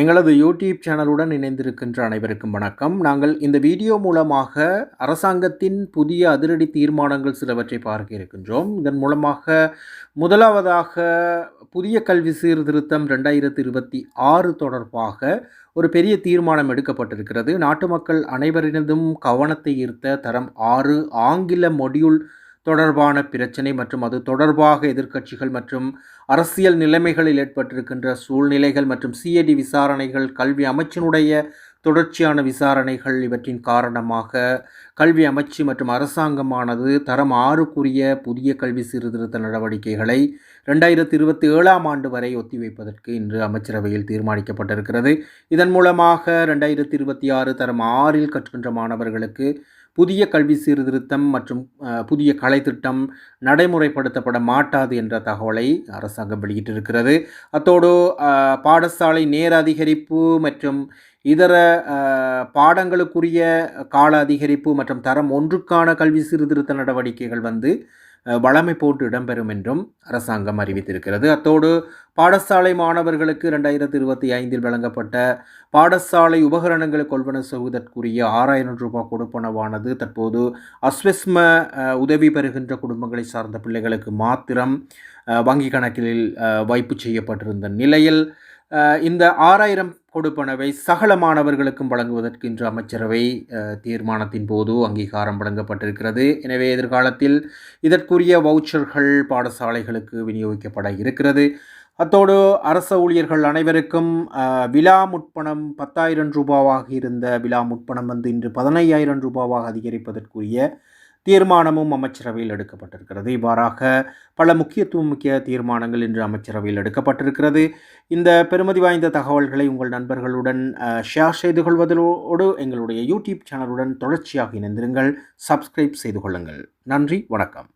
எங்களது யூடியூப் சேனலுடன் இணைந்திருக்கின்ற அனைவருக்கும் வணக்கம். நாங்கள் இந்த வீடியோ மூலமாக அரசாங்கத்தின் புதிய அதிரடி தீர்மானங்கள் சிலவற்றை பார்க்க இருக்கின்றோம். இதன் மூலமாக முதலாவதாக புதிய கல்வி சீர்திருத்தம் 2026 தொடர்பாக ஒரு பெரிய தீர்மானம் எடுக்கப்பட்டிருக்கிறது. நாட்டு மக்கள் அனைவரினதும் கவனத்தை ஈர்த்த தரம் 6 ஆங்கில மொடியூல் தொடர்பான பிரச்சினை மற்றும் அது தொடர்பாக எதிர்க்கட்சிகள் மற்றும் அரசியல் நிலைமைகளில் ஏற்பட்டிருக்கின்ற சூழ்நிலைகள் மற்றும் சிஐடி விசாரணைகள், கல்வி அமைச்சினுடைய தொடர்ச்சியான விசாரணைகள் இவற்றின் காரணமாக கல்வி அமைச்சு மற்றும் அரசாங்கமானது தரம் 6க்குரிய புதிய கல்வி சீர்திருத்த நடவடிக்கைகளை 2027 ஆண்டு வரை ஒத்திவைப்பதற்கு இன்று அமைச்சரவையில் தீர்மானிக்கப்பட்டிருக்கிறது. இதன் மூலமாக 2026 தரம் 6இல் கற்கின்ற மாணவர்களுக்கு புதிய கல்வி சீர்திருத்தம் மற்றும் புதிய கலைத்திட்டம் நடைமுறைப்படுத்தப்பட மாட்டாது என்ற தகவலை அரசாங்கம் வெளியிட்டிருக்கிறது. அத்தோடு பாடசாலை நேர அதிகரிப்பு மற்றும் இதர பாடங்களுக்குரிய கால அதிகரிப்பு மற்றும் தரம் 1க்கான கல்வி சீர்திருத்த நடவடிக்கைகள் வழமை போட்டு இடம்பெறும் என்றும் அரசாங்கம் அறிவித்திருக்கிறது. அத்தோடு பாடசாலை மாணவர்களுக்கு 2025 வழங்கப்பட்ட பாடசாலை உபகரணங்களை கொள்வன செய்வதற்குரிய 6000 ரூபாய் கொடுப்பனவானது தற்போது அஸ்வஸ்ம உதவி பெறுகின்ற குடும்பங்களை சார்ந்த பிள்ளைகளுக்கு மாத்திரம் வங்கி கணக்கில் வைப்பு செய்யப்பட்டிருந்த நிலையில் இந்த 6000 கொடுப்பனவை சகல மாணவர்களுக்கும் வழங்குவதற்கு இன்று அமைச்சரவை தீர்மானத்தின் போது அங்கீகாரம் வழங்கப்பட்டிருக்கிறது. எனவே எதிர்காலத்தில் இதற்குரிய வவுச்சர்கள் பாடசாலைகளுக்கு விநியோகிக்கப்பட இருக்கிறது. அத்தோடு அரச ஊழியர்கள் அனைவருக்கும் விழா முற்பணம் 10,000 ரூபாவாக இருந்த விழா முற்பணம் இன்று 15,000 ரூபாவாக அதிகரிப்பதற்குரிய தீர்மானமும் அமைச்சரவையில் எடுக்கப்பட்டிருக்கிறது. இவ்வாறாக பல முக்கிய தீர்மானங்கள் இன்று அமைச்சரவையில் எடுக்கப்பட்டிருக்கிறது. இந்த பெருமதி வாய்ந்த தகவல்களை உங்கள் நண்பர்களுடன் ஷேர் செய்து கொள்வதோடு எங்களுடைய யூடியூப் சேனலுடன் தொடர்ச்சியாக இணைந்திருங்கள். சப்ஸ்கிரைப் செய்து கொள்ளுங்கள். நன்றி, வணக்கம்.